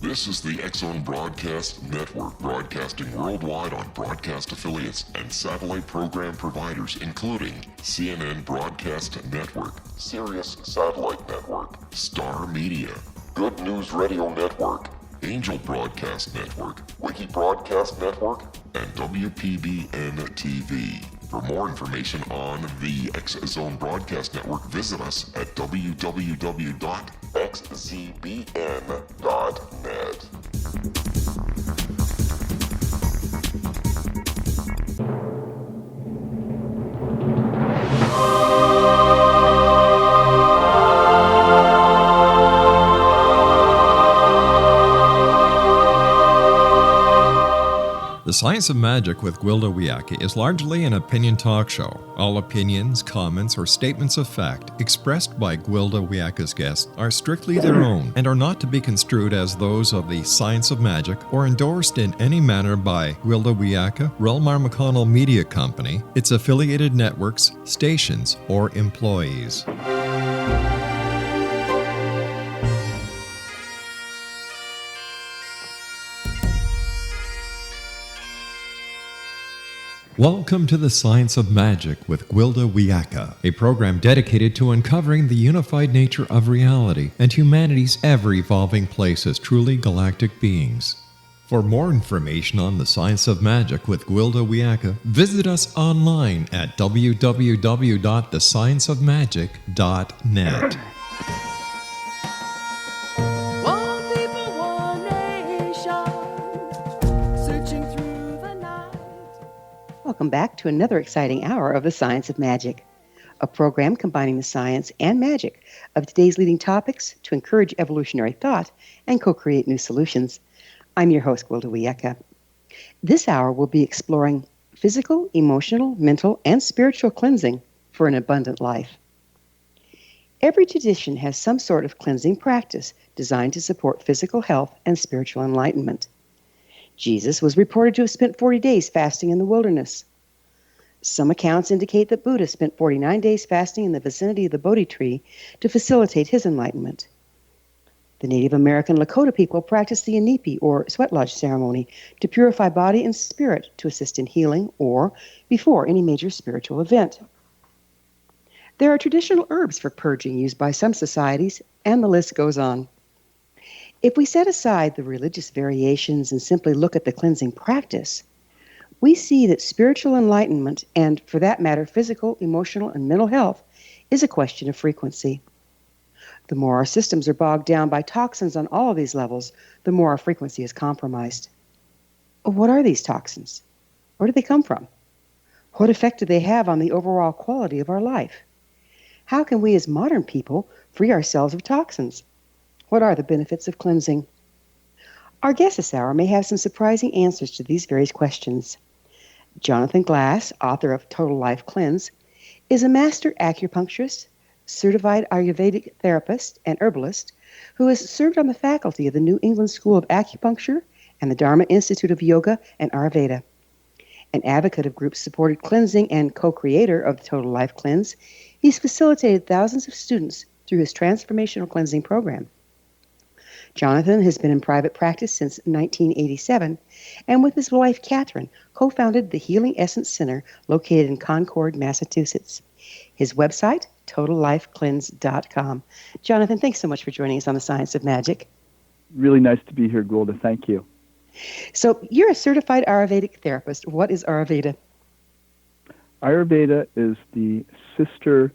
This is the TSOM Broadcast Network, broadcasting worldwide on broadcast affiliates and satellite program providers, including CNN Broadcast Network, Sirius Satellite Network, Star Media, Good News Radio Network, Angel Broadcast Network, Wiki Broadcast Network, and WPBN TV. For more information on the TSOM Broadcast Network, visit us at www.xzbn.net. The Science of Magic with Gwilda Wiyaka is largely an opinion talk show. All opinions, comments, or statements of fact expressed by Gwilda Wiyaka's guests are strictly their own and are not to be construed as those of the Science of Magic or endorsed in any manner by Gwilda Wiyaka, Relmar McConnell Media Company, its affiliated networks, stations, or employees. Welcome to the Science of Magic with Gwilda Wiyaka, a program dedicated to uncovering the unified nature of reality and humanity's ever-evolving place as truly galactic beings. For more information on the Science of Magic with Gwilda Wiyaka, visit us online at www.thescienceofmagic.net. Welcome back to another exciting hour of the Science of Magic, a program combining the science and magic of today's leading topics to encourage evolutionary thought and co-create new solutions. I'm your host, Gwilda Wiyaka. This hour will be exploring physical, emotional, mental, and spiritual cleansing for an abundant life. Every tradition has some sort of cleansing practice designed to support physical health and spiritual enlightenment. Jesus was reported to have spent 40 days fasting in the wilderness. Some accounts indicate that Buddha spent 49 days fasting in the vicinity of the Bodhi tree to facilitate his enlightenment. The Native American Lakota people practiced the Inipi, or sweat lodge ceremony, to purify body and spirit to assist in healing or before any major spiritual event. There are traditional herbs for purging used by some societies, and the list goes on. If we set aside the religious variations and simply look at the cleansing practice, we see that spiritual enlightenment, and for that matter, physical, emotional, and mental health, is a question of frequency. The more our systems are bogged down by toxins on all of these levels, the more our frequency is compromised. What are these toxins? Where do they come from? What effect do they have on the overall quality of our life? How can we as modern people free ourselves of toxins? What are the benefits of cleansing? Our guest this hour may have some surprising answers to these various questions. Jonathan Glass, author of Total Life Cleanse, is a Master Acupuncturist, certified Ayurvedic Therapist, and herbalist who has served on the faculty of the New England School of Acupuncture and the Dharma Institute of Yoga and Ayurveda. An advocate of group-supported cleansing and co-creator of the Total Life Cleanse, he's facilitated thousands of students through his transformational cleansing program. Jonathan has been in private practice since 1987, and with his wife, Katherine, co-founded the Healing Essence Center located in Concord, Massachusetts. His website, totallifecleanse.com. Jonathan, thanks so much for joining us on the Science of Magic. Really nice to be here, Gwilda. Thank you. So you're a certified Ayurvedic therapist. What is Ayurveda? Ayurveda is the sister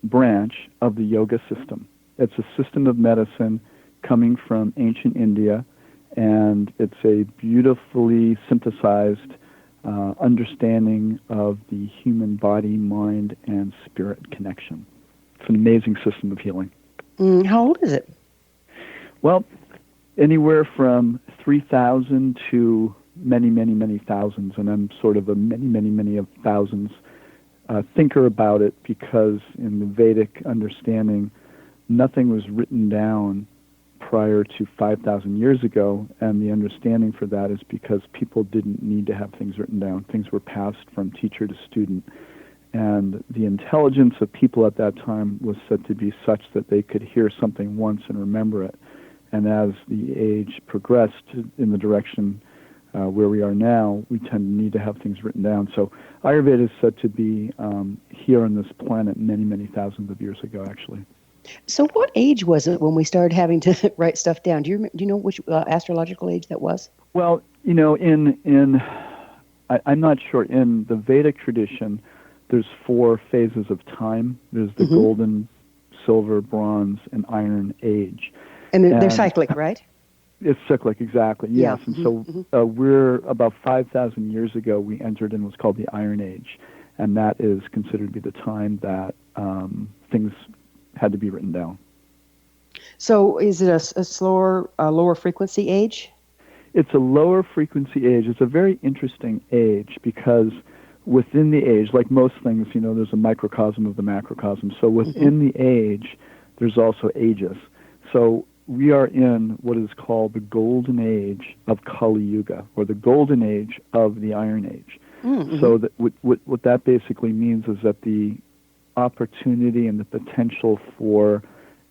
branch of the yoga system. It's a system of medicine coming from ancient India, and it's a beautifully synthesized understanding of the human body, mind, and spirit connection. It's an amazing system of healing. How old is it? Well, anywhere from 3,000 to many, many, many thousands, and I'm sort of a many, many, many of thousands thinker about it, because in the Vedic understanding, nothing was written down prior to 5,000 years ago, and the understanding for that is because people didn't need to have things written down. Things were passed from teacher to student, and the intelligence of people at that time was said to be such that they could hear something once and remember it. And as the age progressed in the direction where we are now, we tend to need to have things written down. So Ayurveda is said to be here on this planet many, many thousands of years ago, actually. So what age was it when we started having to write stuff down? Do you know which astrological age that was? Well, I'm not sure. In the Vedic tradition, there's 4 phases of time. There's the golden, silver, bronze, and iron age. And they're cyclic, right? It's cyclic, exactly, yes. Yeah. And so we're about 5,000 years ago, we entered in what's called the Iron Age. And that is considered to be the time that things had to be written down. So is it a slower, lower frequency age? It's a lower frequency age. It's a very interesting age because within the age, like most things, there's a microcosm of the macrocosm. So within the age, there's also ages. So we are in what is called the golden age of Kali Yuga, or the golden age of the Iron Age. So that what that basically means is that the opportunity and the potential for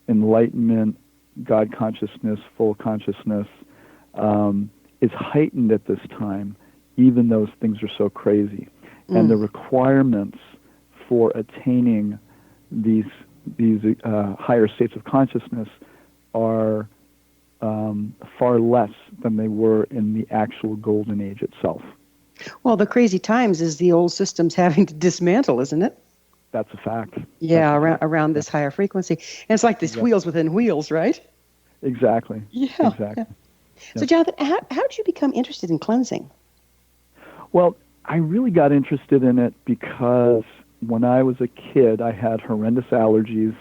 enlightenment, God consciousness, full consciousness, is heightened at this time, even though things are so crazy. And the requirements for attaining these higher states of consciousness are far less than they were in the actual golden age itself. Well, the crazy times is the old systems having to dismantle, isn't it? That's a fact. Yeah, around this higher frequency. And it's like these wheels within wheels, right? Exactly. Yeah. Exactly. Yeah. So, Jonathan, how did you become interested in cleansing? Well, I really got interested in it because when I was a kid, I had horrendous allergies,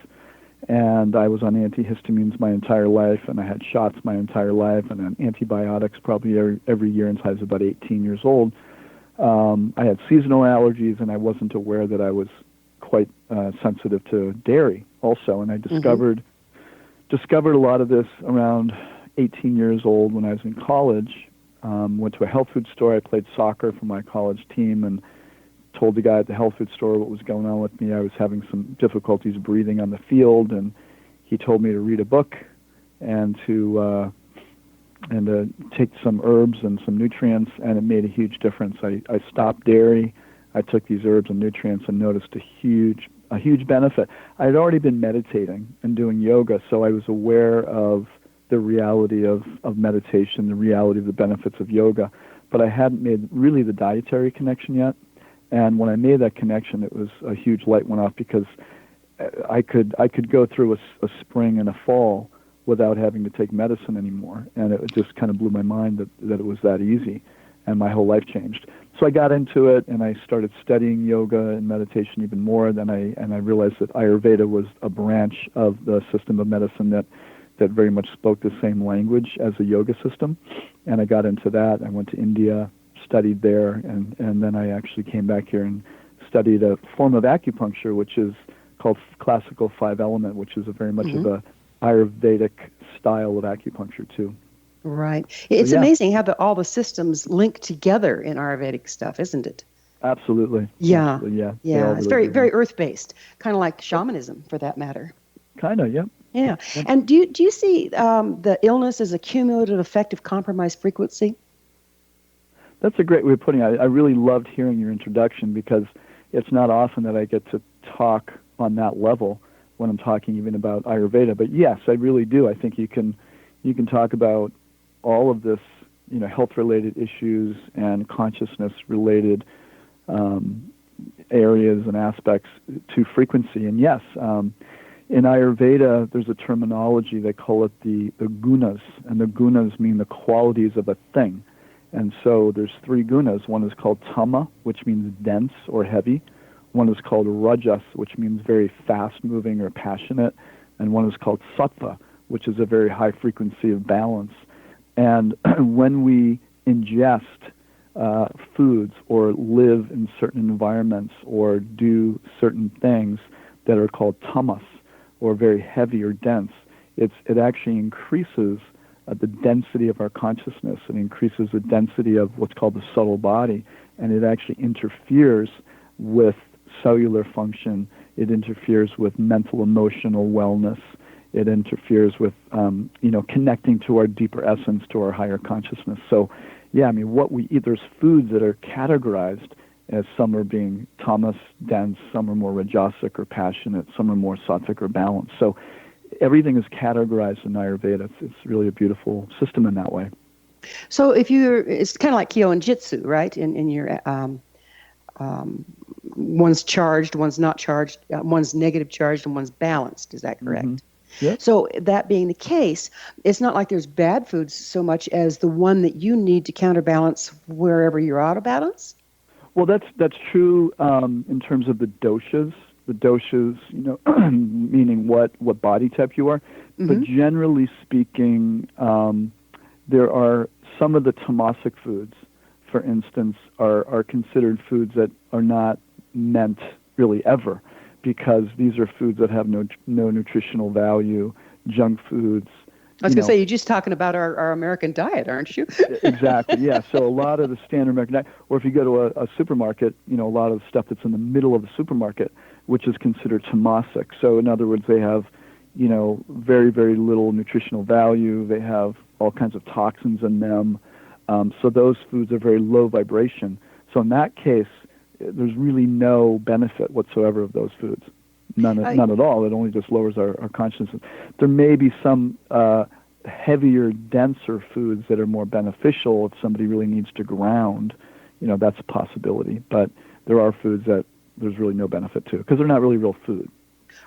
and I was on antihistamines my entire life, and I had shots my entire life, and on antibiotics probably every year until I was about 18 years old. I had seasonal allergies, and I wasn't aware that I was quite sensitive to dairy also, and I discovered a lot of this around 18 years old when I was in college. Went to a health food store. I played soccer for my college team and told the guy at the health food store what was going on with me. I was having some difficulties breathing on the field, and he told me to read a book and to take some herbs and some nutrients, and it made a huge difference. I stopped dairy. I took these herbs and nutrients and noticed a huge benefit. I had already been meditating and doing yoga, so I was aware of the reality of meditation, the reality of the benefits of yoga, but I hadn't made really the dietary connection yet. And when I made that connection, it was a huge light went off because I could go through a spring and a fall without having to take medicine anymore, and it just kind of blew my mind that it was that easy, and my whole life changed. So I got into it, and I started studying yoga and meditation even more. And I realized that Ayurveda was a branch of the system of medicine that very much spoke the same language as the yoga system. And I got into that. I went to India, studied there, and then I actually came back here and studied a form of acupuncture, which is called classical 5-element, which is a very much of a Ayurvedic style of acupuncture too. Right. It's amazing how all the systems link together in Ayurvedic stuff, isn't it? Absolutely. Yeah. Absolutely, yeah. It's very earth-based, kind of like shamanism, for that matter. Kind of, yeah. Yeah. And do you see the illness as a cumulative effect of compromised frequency? That's a great way of putting it. I really loved hearing your introduction because it's not often that I get to talk on that level when I'm talking even about Ayurveda. But yes, I really do. I think you can talk about all of this, health-related issues and consciousness-related areas and aspects to frequency. And yes, in Ayurveda, there's a terminology, they call it the gunas, and the gunas mean the qualities of a thing. And so there's 3 gunas. One is called tama, which means dense or heavy. One is called rajas, which means very fast-moving or passionate. And one is called sattva, which is a very high frequency of balance. And when we ingest foods or live in certain environments or do certain things that are called tamas, or very heavy or dense, it actually increases the density of our consciousness. It increases the density of what's called the subtle body, and it actually interferes with cellular function. It interferes with mental, emotional wellness. It interferes with, connecting to our deeper essence, to our higher consciousness. So, yeah, I mean, what we eat, there's foods that are categorized as some are being tamas, dense, some are more rajasic or passionate, some are more sattvic or balanced. So everything is categorized in Ayurveda. It's really a beautiful system in that way. So it's kind of like Kyo and Jitsu, right? In your one's charged, one's not charged, one's negative charged, and one's balanced. Is that correct? Mm-hmm. Yep. So that being the case, it's not like there's bad foods so much as the one that you need to counterbalance wherever you're out of balance. Well, that's true in terms of the doshas. The doshas, meaning what body type you are. Mm-hmm. But generally speaking, there are some of the tamasic foods, for instance, are considered foods that are not meant really ever, because these are foods that have no nutritional value, junk foods. I was going to say, you're just talking about our American diet, aren't you? Exactly, yeah. So a lot of the standard American diet, or if you go to a supermarket, a lot of the stuff that's in the middle of the supermarket, which is considered tamasic. So in other words, they have, very, very little nutritional value. They have all kinds of toxins in them. So those foods are very low vibration. So in that case, there's really no benefit whatsoever of those foods. None at all. It only just lowers our consciousness. There may be some heavier, denser foods that are more beneficial if somebody really needs to ground. That's a possibility. But there are foods that there's really no benefit to, because they're not really real food.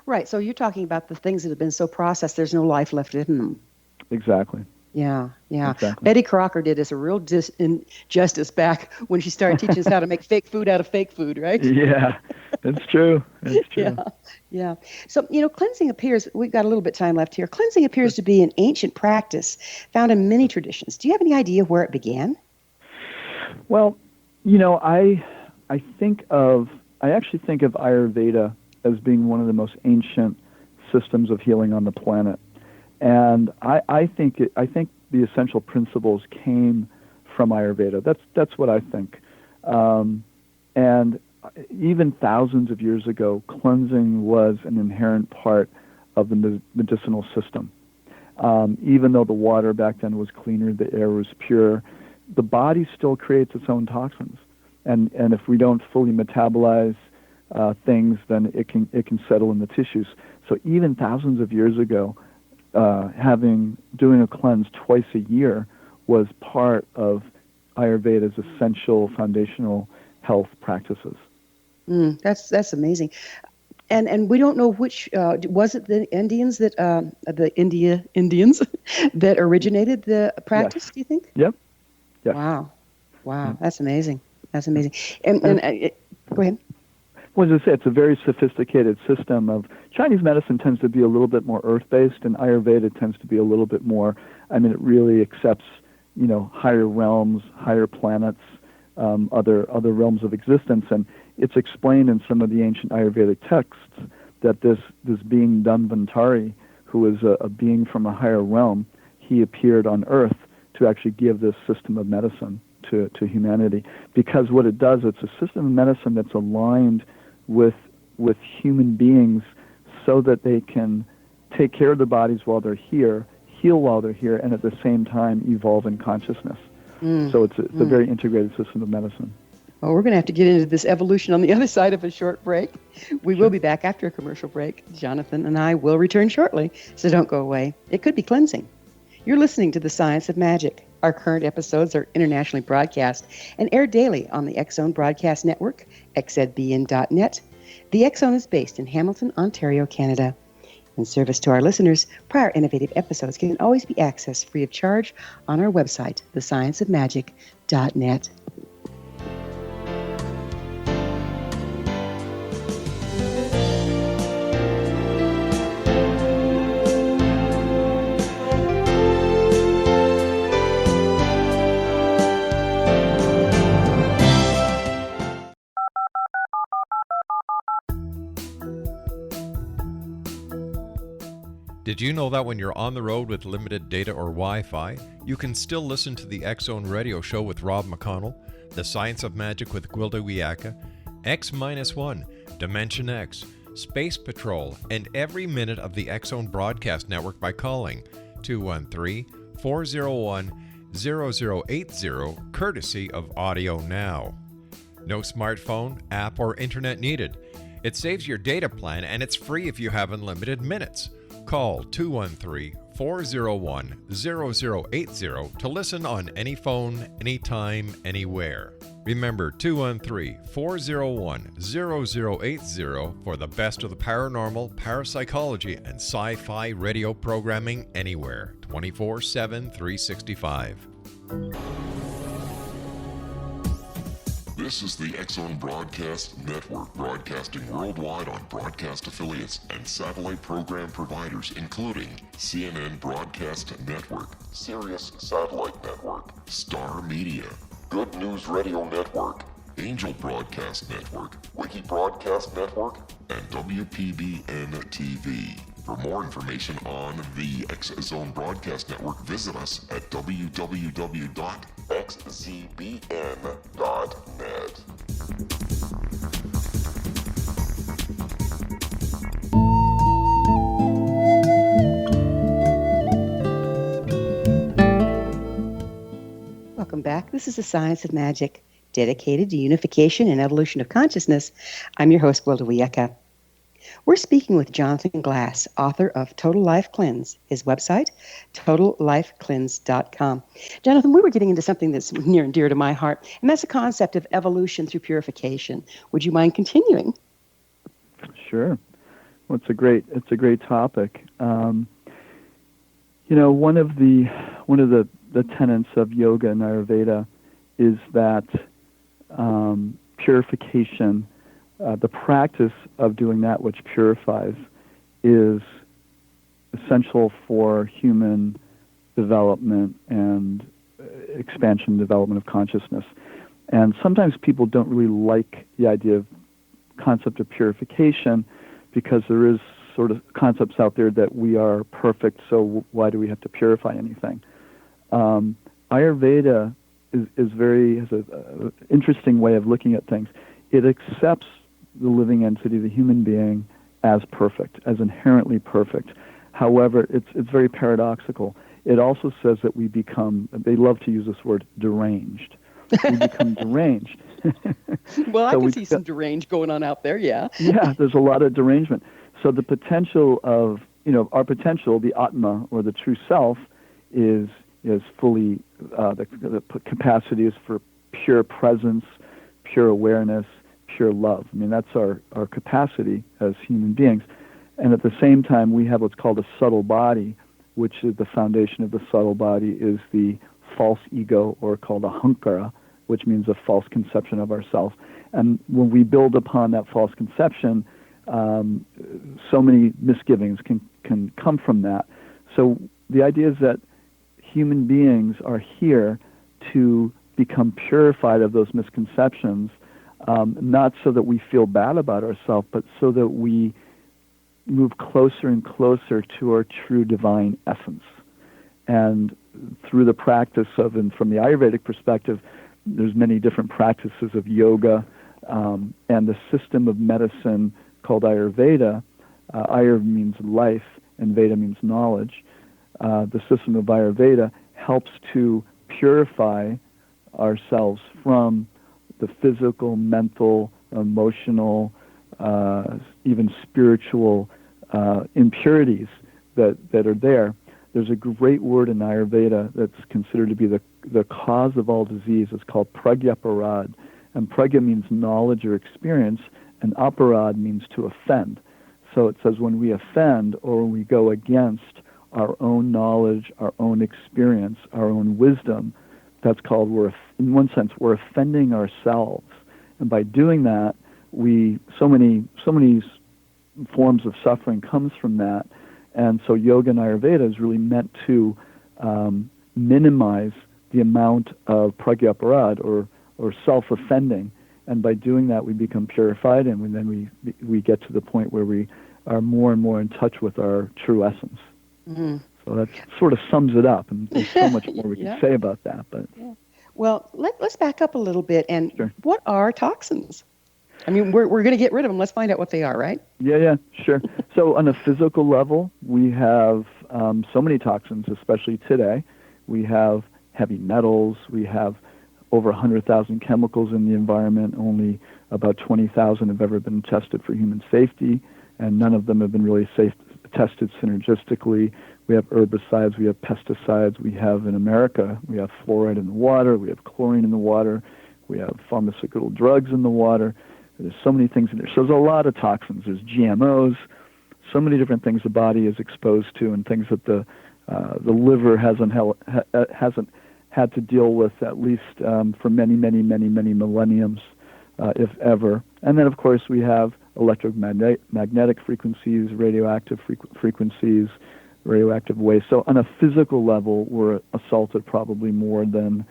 Right. So you're talking about the things that have been so processed, there's no life left in them. Exactly. Yeah. Exactly. Betty Crocker did us a real injustice back when she started teaching us how to make fake food out of fake food, right? Yeah, it's true. It's true. Yeah. So, cleansing appears, we've got a little bit of time left here. Cleansing appears to be an ancient practice found in many traditions. Do you have any idea where it began? Well, I actually think of Ayurveda as being one of the most ancient systems of healing on the planet. And I think the essential principles came from Ayurveda. That's what I think. And even thousands of years ago, cleansing was an inherent part of the medicinal system. Even though the water back then was cleaner, the air was pure, the body still creates its own toxins. And if we don't fully metabolize things, then it can settle in the tissues. So even thousands of years ago, doing a cleanse twice a year was part of Ayurveda's essential foundational health practices. That's amazing. And we don't know which was it the Indians that Indians that originated the practice? Yes. Do you think? Yep. Wow, that's amazing. That's amazing. And go ahead. Well, as I say, it's a very sophisticated system of Chinese medicine tends to be a little bit more earth-based, and Ayurveda tends to be a little bit more. It really accepts, higher realms, higher planets, other realms of existence, and it's explained in some of the ancient Ayurvedic texts that this being Dhanvantari, who is a being from a higher realm, he appeared on Earth to actually give this system of medicine to humanity. Because what it does, it's a system of medicine that's aligned with human beings so that they can take care of their bodies while they're here, heal while they're here, and at the same time evolve in consciousness. So it's a very integrated system of medicine. Well, we're going to have to get into this evolution on the other side of a short break. We will be back after a commercial break. Jonathan and I will return shortly, so don't go away. It could be cleansing. You're listening to The Science of Magic. Our current episodes are internationally broadcast and air daily on the X Zone Broadcast Network, xzbn.net. The X Zone is based in Hamilton, Ontario, Canada. In service to our listeners, prior innovative episodes can always be accessed free of charge on our website, thescienceofmagic.net. Did you know that when you're on the road with limited data or Wi-Fi, you can still listen to the X Zone radio show with Rob McConnell, The Science of Magic with Gwilda Wiyaka, X-1, Dimension X, Space Patrol, and every minute of the X-Zone Broadcast Network by calling 213-401-0080, courtesy of Audio Now. No smartphone, app, or internet needed. It saves your data plan, and it's free if you have unlimited minutes. Call 213-401-0080 to listen on any phone, anytime, anywhere. Remember 213-401-0080 for the best of the paranormal, parapsychology, and sci-fi radio programming anywhere, 24/7, 365. This is the X-Zone Broadcast Network, broadcasting worldwide on broadcast affiliates and satellite program providers, including CNN Broadcast Network, Sirius Satellite Network, Star Media, Good News Radio Network, Angel Broadcast Network, Wiki Broadcast Network, and WPBN TV. For more information on the X-Zone Broadcast Network, visit us at www.xzbn.net. Welcome back. This is the Science of Magic, dedicated to unification and evolution of consciousness. I'm your host, Gwilda Wiyaka. We're speaking with Jonathan Glass, author of Total Life Cleanse, his website, totallifecleanse.com. Jonathan, we were getting into something that's near and dear to my heart, and that's the concept of evolution through purification. Would you mind continuing? Sure. Well, it's a great topic. One of the tenets of yoga and Ayurveda is that purification, the practice of doing that which purifies, is essential for human development and expansion and development of consciousness. And sometimes people don't really like the idea of concept of purification because there is sort of concepts out there that we are perfect, so why do we have to purify anything? Ayurveda has an interesting way of looking at things. It accepts the living entity, the human being, as perfect, as inherently perfect. However, it's very paradoxical. It also says that we become, they love to use this word, deranged. We become deranged. Well, I can see some deranged going on out there, yeah. Yeah, there's a lot of derangement. So the potential of, our potential, the Atma, or the true self, is fully, the capacity is for pure presence, pure awareness, pure love. I mean, that's our capacity as human beings. And at the same time, we have what's called a subtle body, which is the foundation of the subtle body is the false ego, or called ahankara, which means a false conception of ourselves. And when we build upon that false conception, so many misgivings can come from that. So the idea is that human beings are here to become purified of those misconceptions, not so that we feel bad about ourselves, but so that we move closer and closer to our true divine essence. And through the practice of, and from the Ayurvedic perspective, there's many different practices of yoga, and the system of medicine called Ayurveda. Ayur means life, and Veda means knowledge. The system of Ayurveda helps to purify ourselves from the physical, mental, emotional, even spiritual impurities that are there. There's a great word in Ayurveda that's considered to be the cause of all disease. It's called pragyaparad. And pragya means knowledge or experience, and aparad means to offend. So it says when we offend or when we go against our own knowledge, our own experience, our own wisdom, that's called, in one sense, we're offending ourselves. And by doing that, so many forms of suffering comes from that. And so yoga and Ayurveda is really meant to minimize the amount of pragyaparad, or self-offending. And by doing that, we become purified, and then we get to the point where we are more and more in touch with our true essence. Mm-hmm. So that sort of sums it up, and there's so much more we can say about that. But Well, let's back up a little bit. And Sure. What are toxins? I mean, we're going to get rid of them. Let's find out what they are, right? Yeah, sure. So on a physical level, we have so many toxins, especially today. We have heavy metals. We have over 100,000 chemicals in the environment. Only about 20,000 have ever been tested for human safety, and none of them have been really tested synergistically. We have herbicides, we have pesticides, we have in America, we have fluoride in the water, we have chlorine in the water, we have pharmaceutical drugs in the water. There's so many things in there. So there's a lot of toxins. There's GMOs, so many different things the body is exposed to, and things that the liver hasn't had to deal with, at least for many millenniums, if ever. And then, of course, we have electromagnetic frequencies, radioactive frequencies, radioactive waste. So on a physical level, we're assaulted probably more than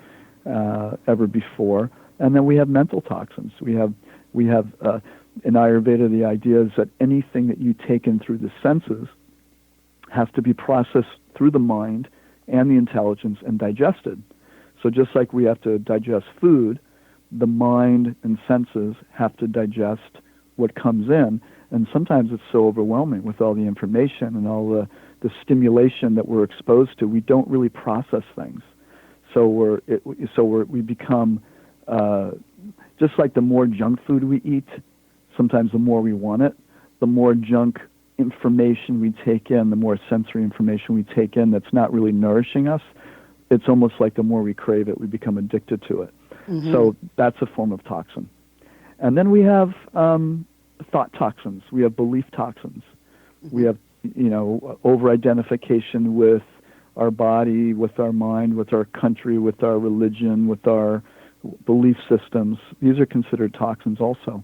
ever before. And then we have mental toxins. We have in Ayurveda, the idea is that anything that you take in through the senses has to be processed through the mind and the intelligence and digested. So just like we have to digest food, the mind and senses have to digest what comes in. And sometimes it's so overwhelming with all the information and all the stimulation that we're exposed to. We don't really process things. So we become just like the more junk food we eat, sometimes the more we want it. The more junk information we take in, the more sensory information we take in that's not really nourishing us. It's almost like the more we crave it, we become addicted to it. Mm-hmm. So that's a form of toxin. And then we have thought toxins. We have belief toxins. Mm-hmm. We have, over-identification with our body, with our mind, with our country, with our religion, with our belief systems. These are considered toxins also.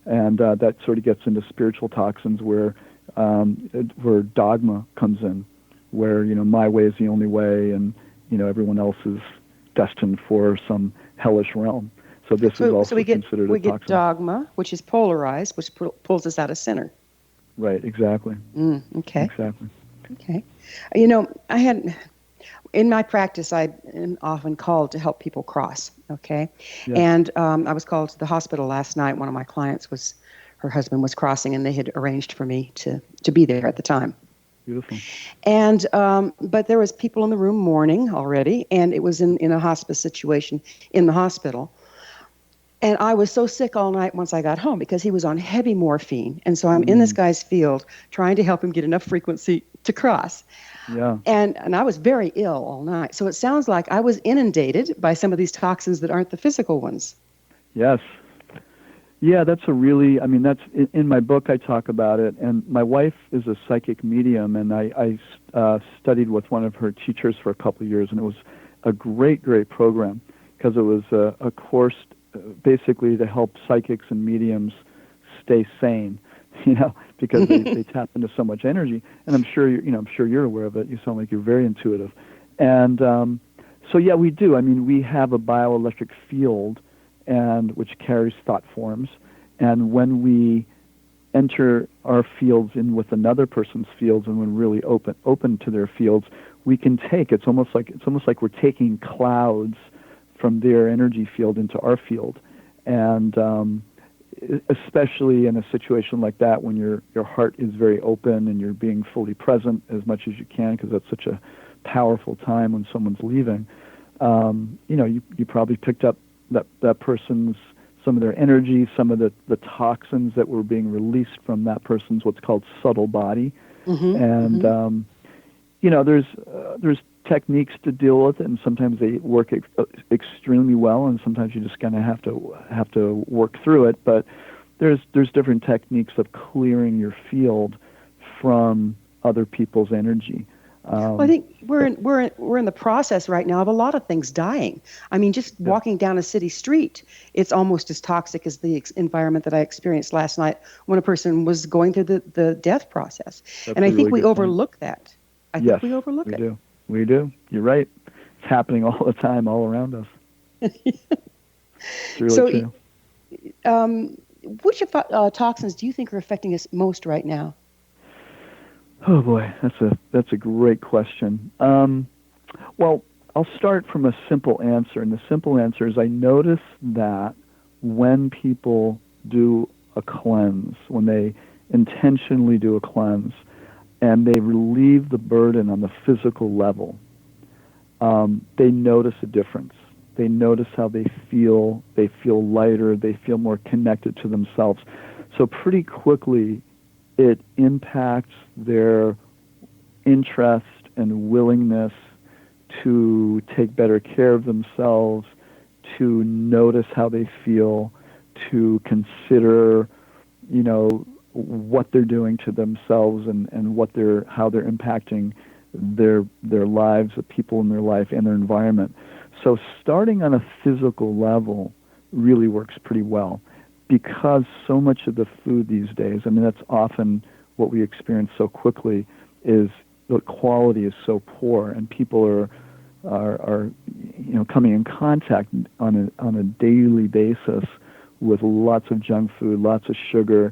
And that sort of gets into spiritual toxins where dogma comes in, where, my way is the only way, and, everyone else is destined for some hellish realm. So this is also considered a toxin. We get dogma, which is polarized, which pulls us out of center. Right, exactly. Okay. Exactly. Okay. In my practice, I am often called to help people cross, okay? Yeah. And I was called to the hospital last night. One of my clients her husband was crossing, and they had arranged for me to be there at the time. Beautiful. And but there was people in the room mourning already, and it was in a hospice situation in the hospital. And I was so sick all night once I got home because he was on heavy morphine. And so I'm in this guy's field trying to help him get enough frequency to cross. Yeah. And I was very ill all night. So it sounds like I was inundated by some of these toxins that aren't the physical ones. Yes. Yeah, that's that's in my book I talk about it. And my wife is a psychic medium, and I studied with one of her teachers for a couple of years, and it was a great program because it was a course basically to help psychics and mediums stay sane, because they tap into so much energy. And I'm sure you're aware of it. You sound like you're very intuitive. And so yeah, we do. We have a bioelectric field, and which carries thought forms. And when we enter our fields in with another person's fields, and when really open to their fields, we can take. It's almost like we're taking clouds from their energy field into our field. And especially in a situation like that, when your heart is very open and you're being fully present as much as you can, because that's such a powerful time when someone's leaving, you probably picked up that person's, some of their energy, some of the toxins that were being released from that person's what's called subtle body. Mm-hmm. And there's techniques to deal with it, and sometimes they work extremely well, and sometimes you just kind of have to work through it. But there's different techniques of clearing your field from other people's energy. Well, I think we're in the process right now of a lot of things dying. Just walking down a city street, it's almost as toxic as the environment that I experienced last night when a person was going through the death process. That's and I think really we overlook that. I think we overlook it. Do. We do. You're right. It's happening all the time, all around us. It's really true. Which toxins do you think are affecting us most right now? Oh boy, that's a great question. Well, I'll start from a simple answer, and the simple answer is I notice that when people do a cleanse, when they intentionally do a cleanse, and they relieve the burden on the physical level, they notice a difference. They notice how they feel. They feel lighter. They feel more connected to themselves. So pretty quickly, it impacts their interest and willingness to take better care of themselves, to notice how they feel, to consider, what they're doing to themselves and how they're impacting their lives, the people in their life and their environment. So starting on a physical level really works pretty well, because so much of the food these days, that's often what we experience so quickly, is the quality is so poor, and people are coming in contact on a daily basis with lots of junk food, lots of sugar,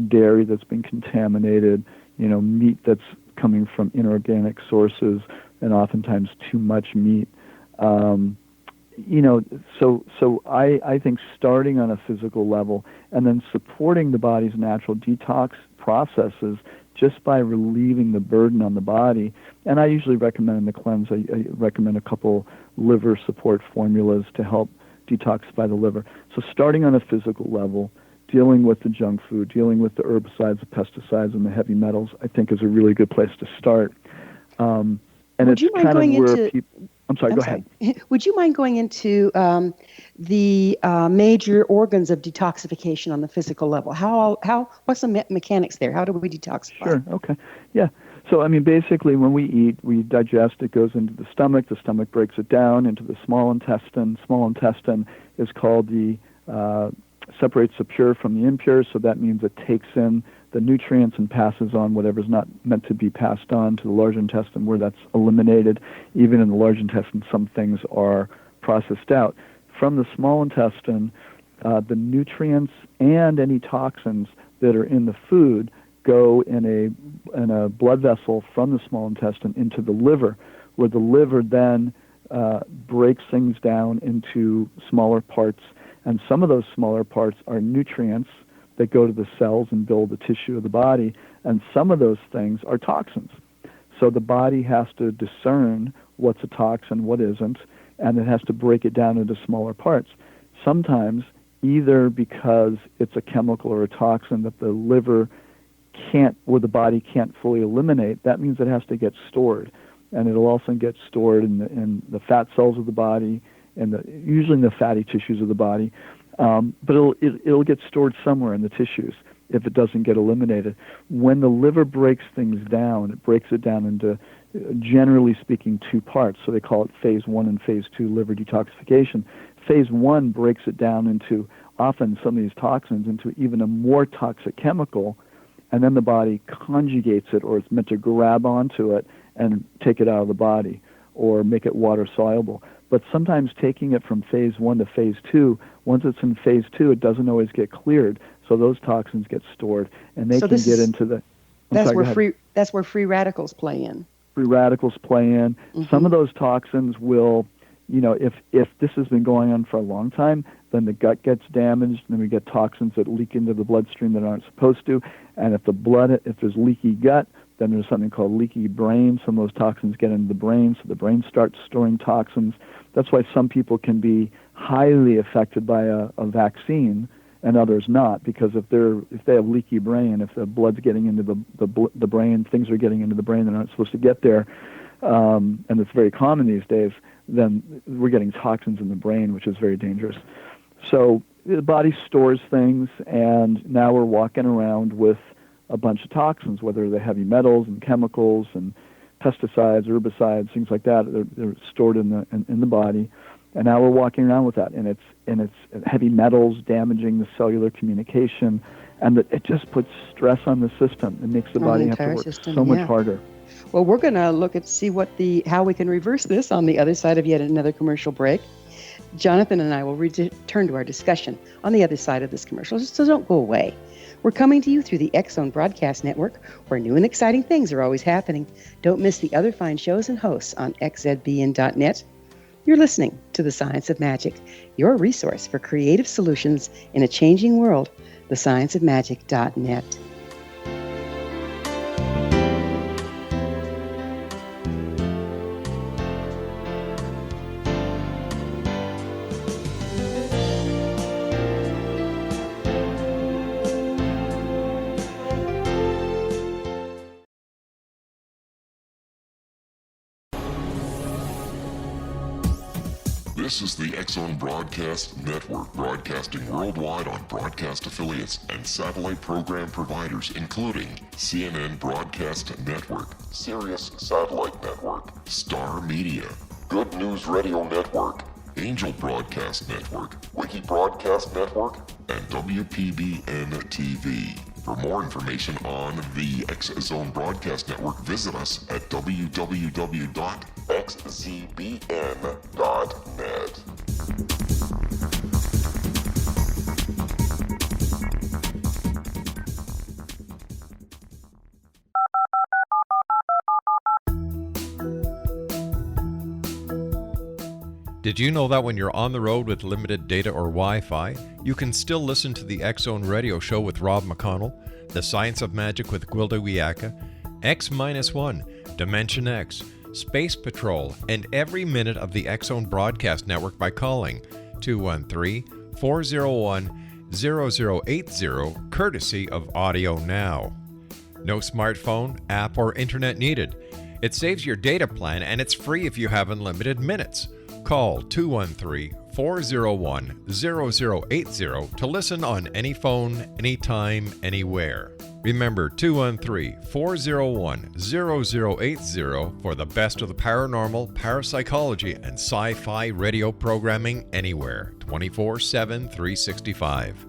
dairy that's been contaminated, meat that's coming from inorganic sources, and oftentimes too much meat. So I think starting on a physical level and then supporting the body's natural detox processes just by relieving the burden on the body. And I usually recommend in the cleanse, I recommend a couple liver support formulas to help detoxify the liver. So starting on a physical level, dealing with the junk food, dealing with the herbicides, the pesticides, and the heavy metals, I think is a really good place to start. And Would you mind going into? I'm sorry, go ahead. Would you mind going into the major organs of detoxification on the physical level? What's the mechanics there? How do we detoxify? Sure. Okay. Yeah. So, basically, when we eat, we digest. It goes into the stomach. The stomach breaks it down into the small intestine. Small intestine is called separates the pure from the impure. So that means it takes in the nutrients and passes on whatever's not meant to be passed on to the large intestine, where that's eliminated. Even in the large intestine, some things are processed out. From the small intestine, the nutrients and any toxins that are in the food go in a blood vessel from the small intestine into the liver, where the liver then breaks things down into smaller parts. And some of those smaller parts are nutrients that go to the cells and build the tissue of the body, and some of those things are toxins. So the body has to discern what's a toxin, what isn't, and it has to break it down into smaller parts. Sometimes, either because it's a chemical or a toxin that the liver can't, or the body can't fully eliminate, that means it has to get stored. And it'll also get stored in the fat cells of the body, and usually in the fatty tissues of the body. But it'll get stored somewhere in the tissues if it doesn't get eliminated. When the liver breaks things down, it breaks it down into, generally speaking, two parts. So they call it phase 1 and phase 2 liver detoxification. Phase 1 breaks it down into, often some of these toxins, into even a more toxic chemical, and then the body conjugates it, or it's meant to grab onto it and take it out of the body or make it water soluble. But sometimes taking it from phase 1 to phase 2, once it's in phase 2, it doesn't always get cleared. So those toxins get stored, and they can get into the... That's where free radicals play in. Free radicals play in. Mm-hmm. Some of those toxins will, if this has been going on for a long time, then the gut gets damaged, and then we get toxins that leak into the bloodstream that aren't supposed to. And if there's leaky gut, then there's something called leaky brain. Some of those toxins get into the brain, so the brain starts storing toxins. That's why some people can be highly affected by a vaccine and others not, because if they have leaky brain, if the blood's getting into the brain, things are getting into the brain that aren't supposed to get there, and it's very common these days, then we're getting toxins in the brain, which is very dangerous. So the body stores things, and now we're walking around with a bunch of toxins, whether they're heavy metals and chemicals and pesticides, herbicides, things like that. They're stored in the body, and now we're walking around with that, and it's heavy metals damaging the cellular communication, and it just puts stress on the system. It makes the body have to work so much harder. Well, we're going to look at how we can reverse this on the other side of yet another commercial break. Jonathan and I will return to our discussion on the other side of this commercial, so don't go away. We're coming to you through the X-Zone Broadcast Network, where new and exciting things are always happening. Don't miss the other fine shows and hosts on xzbn.net. You're listening to The Science of Magic, your resource for creative solutions in a changing world, thescienceofmagic.net. This is the X-Zone Broadcast Network, broadcasting worldwide on broadcast affiliates and satellite program providers, including CNN Broadcast Network, Sirius Satellite Network, Star Media, Good News Radio Network, Angel Broadcast Network, Wiki Broadcast Network, and WPBN TV. For more information on the X-Zone Broadcast Network, visit us at www.xzbn.net. Did you know that when you're on the road with limited data or Wi-Fi, you can still listen to the X-Zone Radio Show with Rob McConnell, The Science of Magic with Gwilda Wiyaka, X-1, Dimension X, Space Patrol, and every minute of the X-Zone Broadcast Network by calling 213-401-0080, courtesy of Audio Now. No smartphone, app, or internet needed. It saves your data plan and it's free if you have unlimited minutes. Call 213-401-0080 to listen on any phone, anytime, anywhere. Remember 213-401-0080 for the best of the paranormal, parapsychology, and sci-fi radio programming anywhere, 24/7, 365.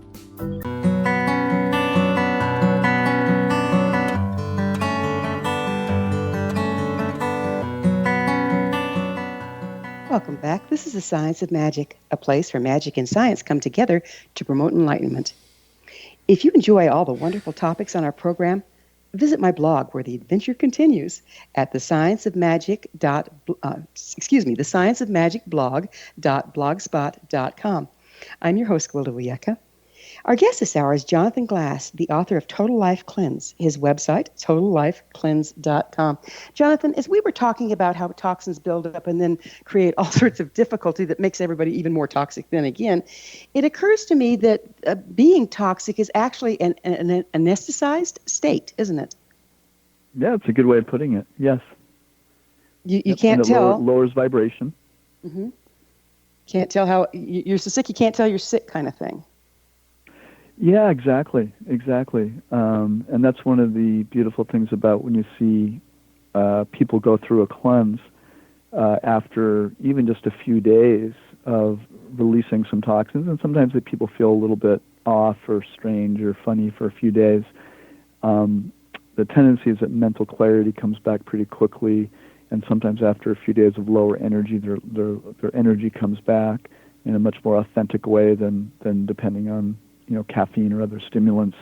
Welcome back. This is The Science of Magic, a place where magic and science come together to promote enlightenment. If you enjoy all the wonderful topics on our program, visit my blog where the adventure continues at thescienceofmagicblog.blogspot.com. I'm your host, Gwilda Wiyaka. Our guest this hour is Jonathan Glass, the author of Total Life Cleanse. His website, totallifecleanse.com. Jonathan, as we were talking about how toxins build up and then create all sorts of difficulty that makes everybody even more toxic then again, it occurs to me that being toxic is actually an anesthetized state, isn't it? Yeah, it's a good way of putting it. Yes. You can't tell. Lowers vibration. Mm-hmm. Can't tell how you're so sick. You can't tell you're sick, kind of thing. Yeah, exactly. And that's one of the beautiful things about when you see people go through a cleanse after even just a few days of releasing some toxins, and sometimes the people feel a little bit off or strange or funny for a few days. The tendency is that mental clarity comes back pretty quickly, and sometimes after a few days of lower energy, their energy comes back in a much more authentic way than depending on caffeine or other stimulants.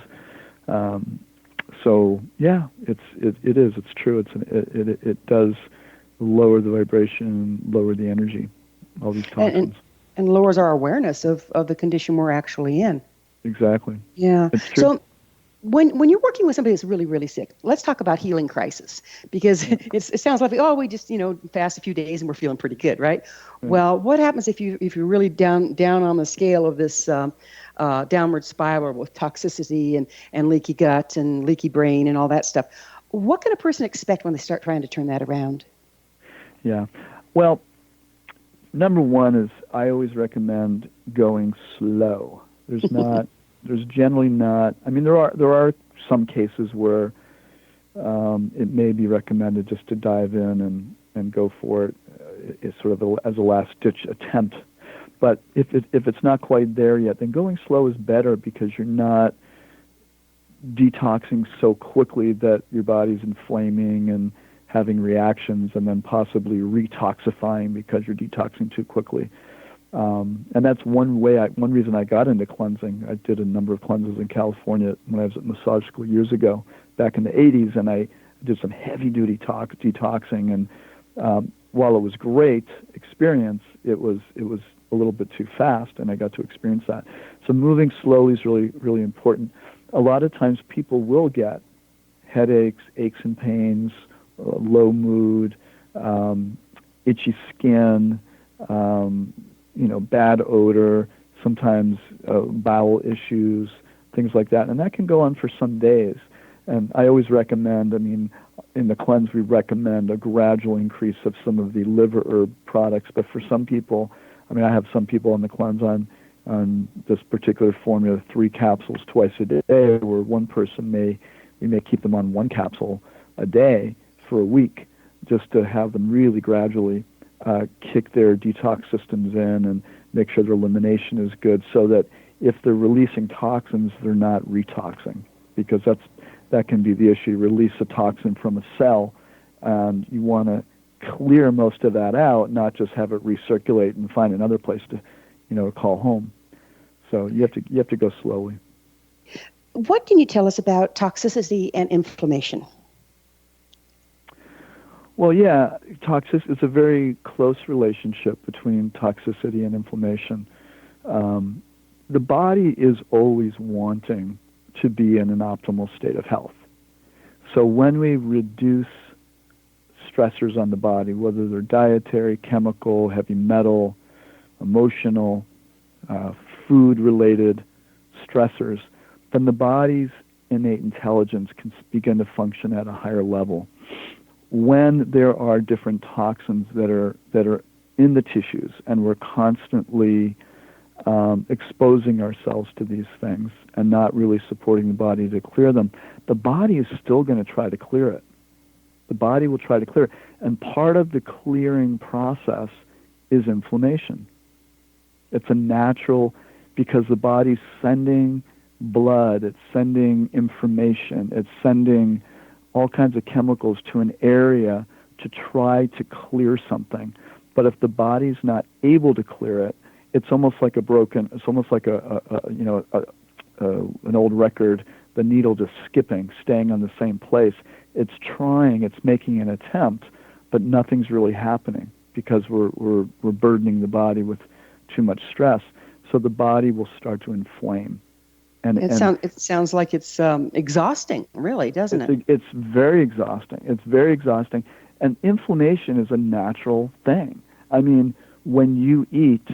So yeah, it's true. It does lower the vibration, lower the energy, all these toxins. And lowers our awareness of the condition we're actually in. Exactly. Yeah. It's true. So when you're working with somebody that's really, really sick, let's talk about healing crisis, because it sounds like, we just, fast a few days and we're feeling pretty good, right? Well, what happens if you're really down on the scale of this downward spiral with toxicity and leaky gut and leaky brain and all that stuff? What can a person expect when they start trying to turn that around? Yeah. Well, number one is I always recommend going slow. There's generally not. I mean, there are some cases where it may be recommended just to dive in and go for it, sort of as a last-ditch attempt. But if it's not quite there yet, then going slow is better, because you're not detoxing so quickly that your body's inflaming and having reactions, and then possibly retoxifying because you're detoxing too quickly. And that's one reason I got into cleansing. I did a number of cleanses in California when I was at massage school years ago, back in the 80s, and I did some heavy-duty detoxing. And while it was great experience, it was a little bit too fast, and I got to experience that. So moving slowly is really, really important. A lot of times people will get headaches, aches and pains, low mood, itchy skin, bad odor, sometimes bowel issues, things like that. And that can go on for some days. And I always recommend, in the cleanse, we recommend a gradual increase of some of the liver herb products. But for some people, I have some people on the cleanse on this particular formula, 3 capsules twice a day, where one person we may keep them on 1 capsule a day for a week, just to have them really gradually kick their detox systems in and make sure their elimination is good, so that if they're releasing toxins, they're not retoxing, because that can be the issue. You release a toxin from a cell, and you want to clear most of that out, not just have it recirculate and find another place to, call home. So you have to go slowly. What can you tell us about toxicity and inflammation? Well, yeah, it's a very close relationship between toxicity and inflammation. The body is always wanting to be in an optimal state of health. So when we reduce stressors on the body, whether they're dietary, chemical, heavy metal, emotional, food-related stressors, then the body's innate intelligence can begin to function at a higher level. When there are different toxins that are in the tissues, and we're constantly exposing ourselves to these things and not really supporting the body to clear them, the body is still going to try to clear it. The body will try to clear it. And part of the clearing process is inflammation. It's a natural, because the body's sending blood, it's sending information, it's sending all kinds of chemicals to an area to try to clear something. But if the body's not able to clear it, it's almost like an old record, the needle just skipping, staying on the same place. It's making an attempt, but nothing's really happening because we're burdening the body with too much stress. So the body will start to inflame. And it sounds like it's exhausting, really, doesn't it? It's very exhausting. It's very exhausting. And inflammation is a natural thing. When you eat,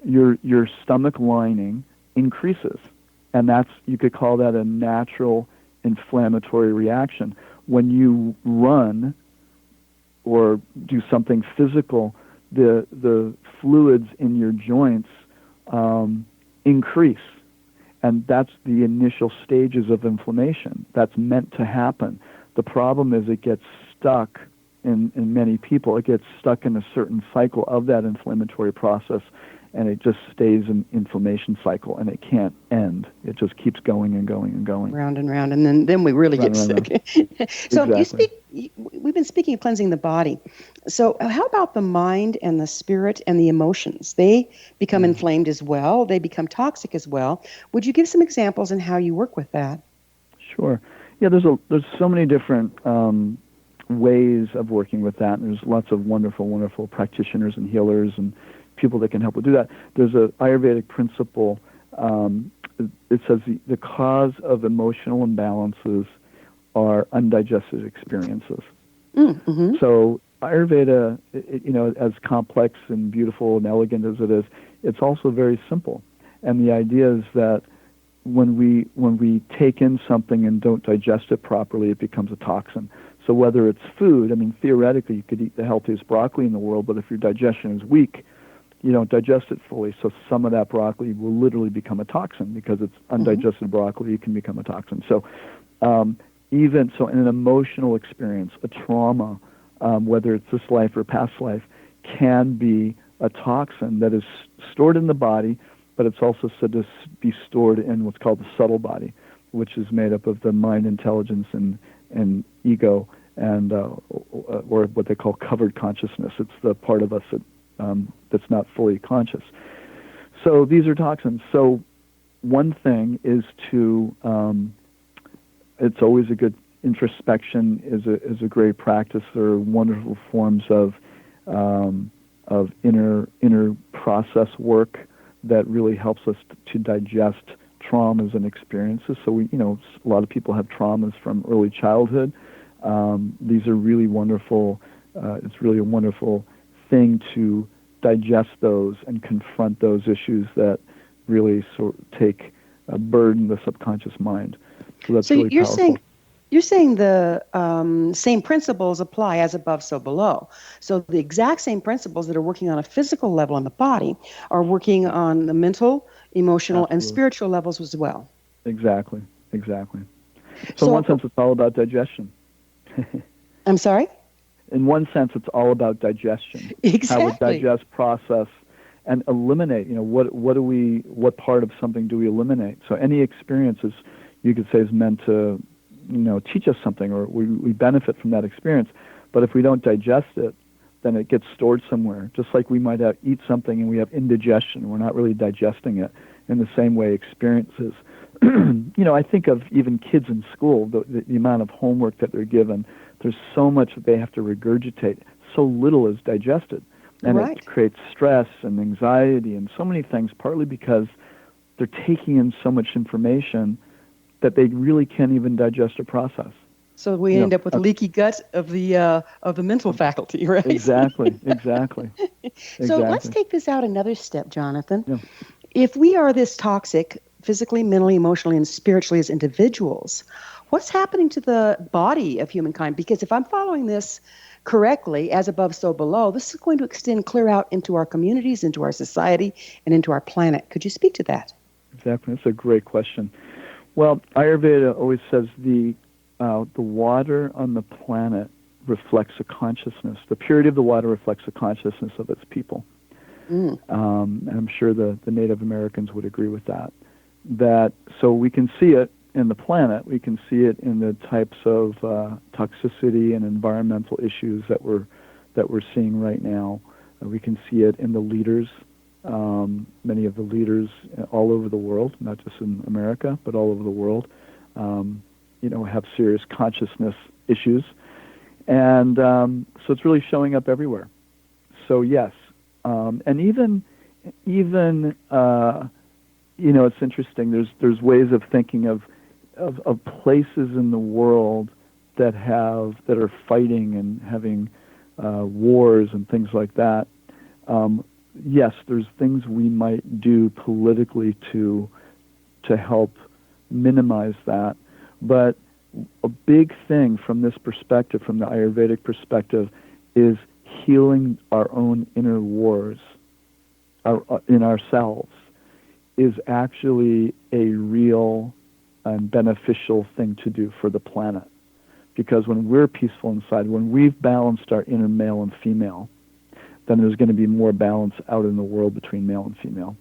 your stomach lining increases. And you could call that a natural inflammatory reaction. When you run or do something physical, the fluids in your joints increase. And that's the initial stages of inflammation. That's meant to happen. The problem is it gets stuck in many people. It gets stuck in a certain cycle of that inflammatory process, and it just stays in inflammation cycle, and it can't end. It just keeps going and going and going. Round and round, and then we really get sick. So exactly. we've been speaking of cleansing the body. So how about the mind and the spirit and the emotions? They become inflamed as well. They become toxic as well. Would you give some examples on how you work with that? Sure. Yeah, there's so many different ways of working with that, and there's lots of wonderful, wonderful practitioners and healers and people that can help with do that. There's an Ayurvedic principle. It says the cause of emotional imbalances are undigested experiences. Mm-hmm. So Ayurveda, as complex and beautiful and elegant as it is, it's also very simple. And the idea is that when we take in something and don't digest it properly, it becomes a toxin. So whether it's food, theoretically you could eat the healthiest broccoli in the world, but if your digestion is weak, you don't digest it fully. So some of that broccoli will literally become a toxin because it's undigested broccoli. It can become a toxin. So even so, in an emotional experience, a trauma, whether it's this life or past life, can be a toxin that is stored in the body, but it's also said to be stored in what's called the subtle body, which is made up of the mind, intelligence, and ego, and or what they call covered consciousness. It's the part of us that's not fully conscious. So these are toxins. So one thing is to, it's always a good introspection is a great practice. There are wonderful forms of inner process work that really helps us to digest traumas and experiences. So a lot of people have traumas from early childhood. These are really wonderful. It's really a wonderful thing to digest those and confront those issues that really sort of take a burden the subconscious mind. So that's really powerful. You're saying the same principles apply as above, so below. So the exact same principles that are working on a physical level in the body are working on the mental, emotional, Absolutely. and spiritual levels as well. Exactly. So in one sense, it's all about digestion. I'm sorry? In one sense, it's all about digestion. Exactly. How we digest, process, and eliminate. What part of something do we eliminate? So any experience you could say, is meant to, teach us something, or we benefit from that experience. But if we don't digest it, then it gets stored somewhere. Just like we might eat something and we have indigestion, we're not really digesting it. In the same way, experiences. I think of even kids in school, the amount of homework that they're given. There's so much that they have to regurgitate. So little is digested. And right. It creates stress and anxiety and so many things, partly because they're taking in so much information that they really can't even digest or process. So we end up with leaky gut of the mental faculty, right? Exactly. So let's take this out another step, Jonathan. Yeah. If we are this toxic, physically, mentally, emotionally, and spiritually as individuals, what's happening to the body of humankind? Because if I'm following this correctly, as above, so below, this is going to extend clear out into our communities, into our society, and into our planet. Could you speak to that? Exactly. That's a great question. Well, Ayurveda always says the water on the planet reflects a consciousness. The purity of the water reflects the consciousness of its people. And I'm sure the Native Americans would agree with that. So we can see it in the planet. We can see it in the types of toxicity and environmental issues that we're seeing right now. We can see it in the leaders. Many of the leaders all over the world, not just in America, but all over the world, have serious consciousness issues. And so it's really showing up everywhere. So yes. And even it's interesting. There's ways of thinking of places in the world that are fighting and having wars and things like that. Yes, there's things we might do politically to help minimize that. But a big thing from this perspective, from the Ayurvedic perspective, is healing our own inner wars in ourselves is actually a real and beneficial thing to do for the planet. Because when we're peaceful inside, when we've balanced our inner male and female, then there's going to be more balance out in the world between male and female.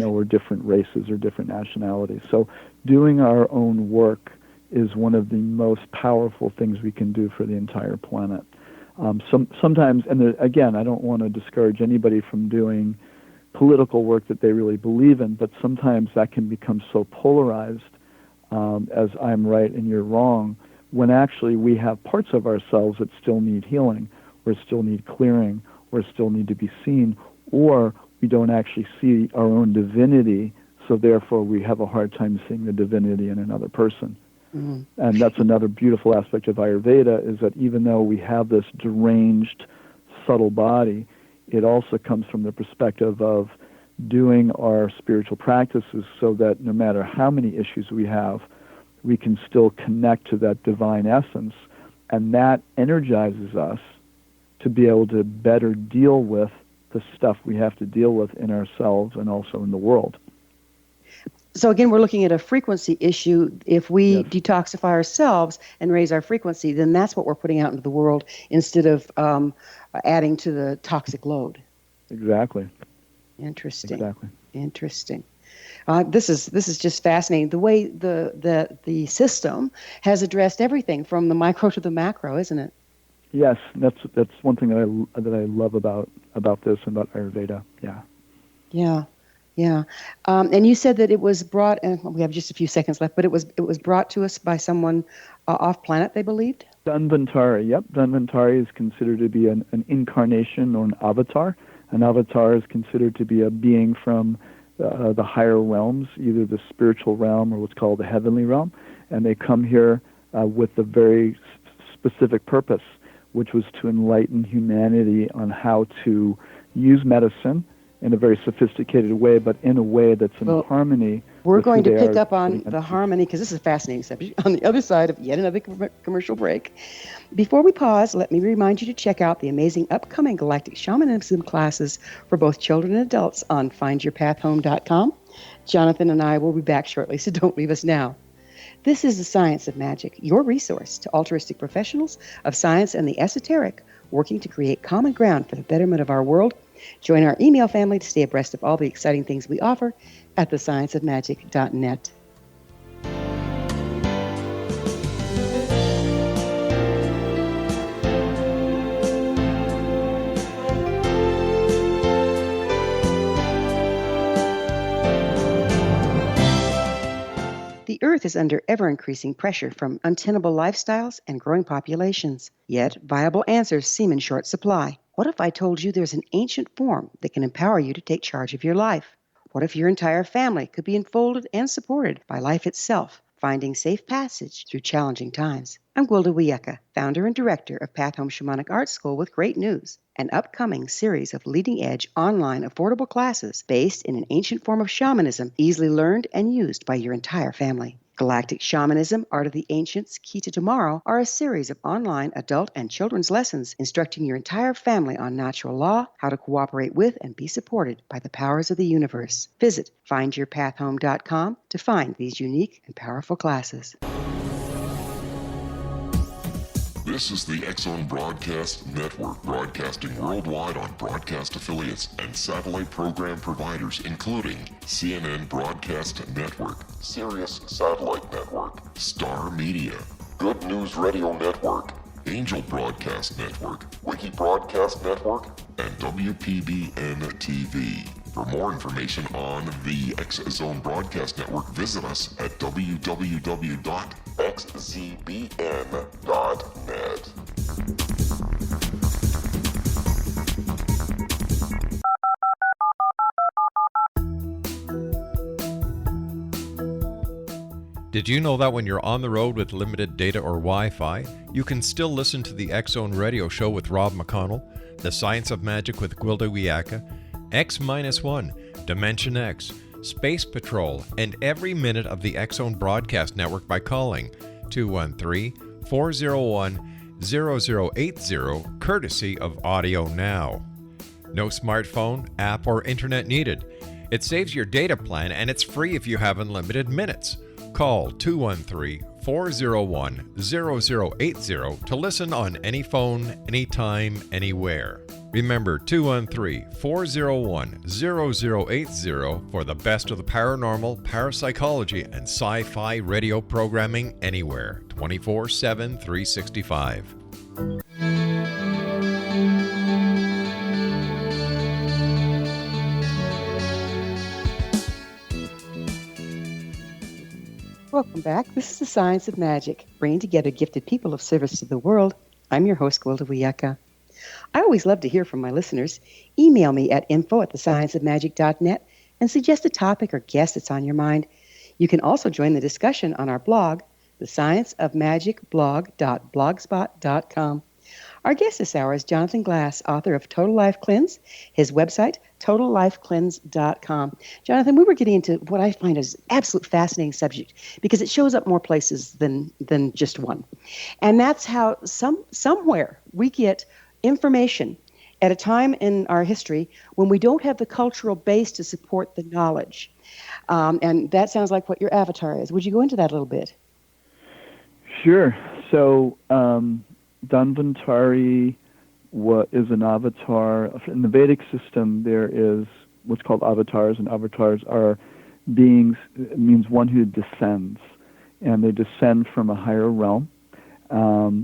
Or different races or different nationalities. So doing our own work is one of the most powerful things we can do for the entire planet. Sometimes, and again, I don't want to discourage anybody from doing political work that they really believe in, but sometimes that can become so polarized as I'm right and you're wrong, when actually we have parts of ourselves that still need healing, or still need clearing, or still need to be seen, or we don't actually see our own divinity, so therefore we have a hard time seeing the divinity in another person. Mm-hmm. And that's another beautiful aspect of Ayurveda, is that even though we have this deranged, subtle body, it also comes from the perspective of doing our spiritual practices so that no matter how many issues we have, we can still connect to that divine essence, and that energizes us to be able to better deal with the stuff we have to deal with in ourselves and also in the world. So again, we're looking at a frequency issue. If we detoxify ourselves and raise our frequency, then that's what we're putting out into the world instead of adding to the toxic load. Exactly. Interesting. Exactly. Interesting. This is just fascinating. The way the system has addressed everything from the micro to the macro, isn't it? Yes, that's one thing that I love about this and about Ayurveda. Yeah. Yeah. And you said that it was brought, and we have just a few seconds left, but it was brought to us by someone off planet, they believed? Dhanvantari, yep. Dhanvantari is considered to be an incarnation or an avatar. An avatar is considered to be a being from the higher realms, either the spiritual realm or what's called the heavenly realm. And they come here with a very specific purpose, which was to enlighten humanity on how to use medicine in a very sophisticated way, but in a way that's in harmony. We're going to pick up on the harmony, because this is a fascinating subject, on the other side of yet another commercial break. Before we pause, let me remind you to check out the amazing upcoming Galactic Shamanism classes for both children and adults on findyourpathhome.com. Jonathan and I will be back shortly, so don't leave us now. This is the Science of Magic, your resource to altruistic professionals of science and the esoteric, working to create common ground for the betterment of our world. Join our email family to stay abreast of all the exciting things we offer at thescienceofmagic.net. The Earth is under ever-increasing pressure from untenable lifestyles and growing populations. Yet, viable answers seem in short supply. What if I told you there's an ancient form that can empower you to take charge of your life? What if your entire family could be enfolded and supported by life itself, finding safe passage through challenging times? I'm Gwilda Wiyaka, founder and director of Path Home Shamanic Art School, with great news: an upcoming series of leading-edge online affordable classes based in an ancient form of shamanism, easily learned and used by your entire family. Galactic Shamanism, Art of the Ancients, Key to Tomorrow are a series of online adult and children's lessons instructing your entire family on natural law, how to cooperate with and be supported by the powers of the universe. Visit findyourpathhome.com to find these unique and powerful classes. This is the X-Zone Broadcast Network, broadcasting worldwide on broadcast affiliates and satellite program providers, including CNN Broadcast Network, Sirius Satellite Network, Star Media, Good News Radio Network, Angel Broadcast Network, Wiki Broadcast Network, and WPBN TV. For more information on the X-Zone Broadcast Network, visit us at www.xzbn.net. Did you know that when you're on the road with limited data or Wi-Fi, you can still listen to the X-Zone Radio Show with Rob McConnell, The Science of Magic with Gwilda Wiyaka, X-1, Dimension X, Space Patrol, and every minute of the X-Zone Broadcast Network by calling 213-401-0080, courtesy of Audio Now. No smartphone, app, or internet needed. It saves your data plan, and it's free if you have unlimited minutes. Call 213-401-0080 to listen on any phone, anytime, anywhere. Remember 213-401-0080 for the best of the paranormal, parapsychology, and sci-fi radio programming anywhere, 24/7, 365. Welcome back. This is the Science of Magic, bringing together gifted people of service to the world. I'm your host, Gwilda Wiyaka. I always love to hear from my listeners. Email me at info@thescienceofmagic.net and suggest a topic or guest that's on your mind. You can also join the discussion on our blog, thescienceofmagicblog.blogspot.com. Our guest this hour is Jonathan Glass, author of Total Life Cleanse, his website, totallifecleanse.com. Jonathan, we were getting into what I find is an absolute fascinating subject because it shows up more places than just one. And that's how somewhere we get information at a time in our history when we don't have the cultural base to support the knowledge. And that sounds like what your avatar is. Would you go into that a little bit? Sure. So, Dhanvantari is an avatar. In the Vedic system, there is what's called avatars, and avatars are beings. It means one who descends, and they descend from a higher realm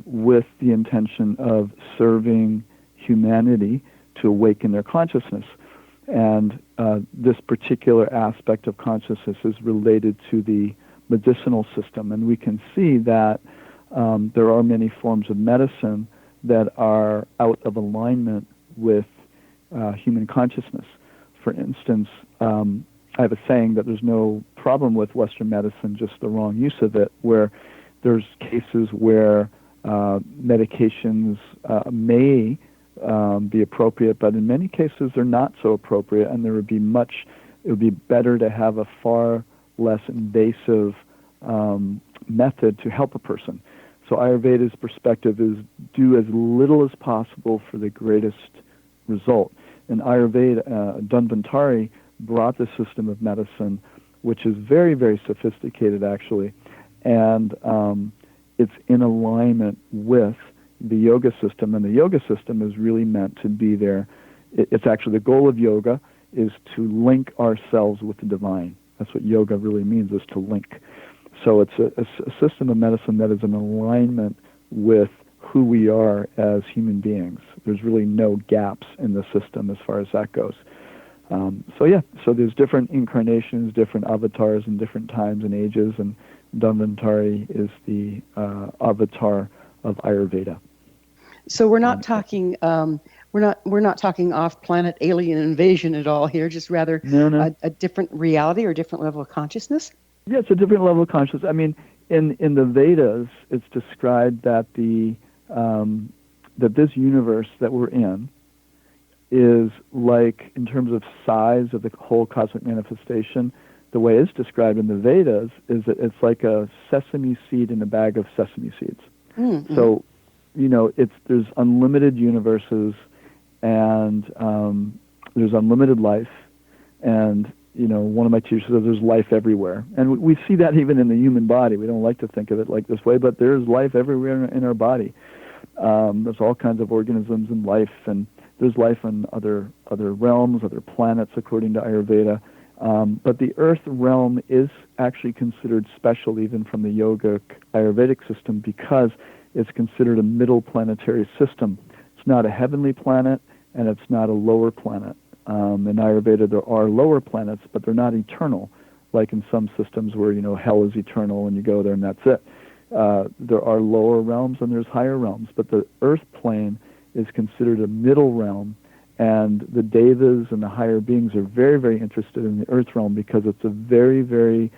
with the intention of serving humanity to awaken their consciousness. And this particular aspect of consciousness is related to the medicinal system, and we can see that there are many forms of medicine that are out of alignment with human consciousness. For instance, I have a saying that there's no problem with Western medicine, just the wrong use of it, where there's cases where medications may be appropriate, but in many cases they're not so appropriate, and it would be better to have a far less invasive method to help a person. So Ayurveda's perspective is do as little as possible for the greatest result. And Ayurveda, Dhanvantari, brought the system of medicine, which is very, very sophisticated actually, and it's in alignment with the yoga system, and the yoga system is really meant to be there. It's actually the goal of yoga is to link ourselves with the divine. That's what yoga really means, is to link. So it's a system of medicine that is in alignment with who we are as human beings. There's really no gaps in the system as far as that goes. So there's different incarnations, different avatars in different times and ages, and Dhanvantari is the avatar of Ayurveda. So we're not talking we're not talking off-planet alien invasion at all here, just rather No. a different reality or different level of consciousness. Yeah, it's a different level of consciousness. I mean, in the Vedas, it's described that that this universe that we're in is like, in terms of size of the whole cosmic manifestation, the way it's described in the Vedas is that it's like a sesame seed in a bag of sesame seeds. Mm-hmm. So, there's unlimited universes, and there's unlimited life, and one of my teachers says there's life everywhere. And we see that even in the human body. We don't like to think of it like this way, but there's life everywhere in our body. There's all kinds of organisms and life, and there's life on other realms, other planets, according to Ayurveda. But the earth realm is actually considered special even from the yogic Ayurvedic system because it's considered a middle planetary system. It's not a heavenly planet, and it's not a lower planet. In Ayurveda, there are lower planets, but they're not eternal, like in some systems where, hell is eternal and you go there and that's it. There are lower realms and there's higher realms, but the earth plane is considered a middle realm, and the devas and the higher beings are very, very interested in the earth realm because it's a very, very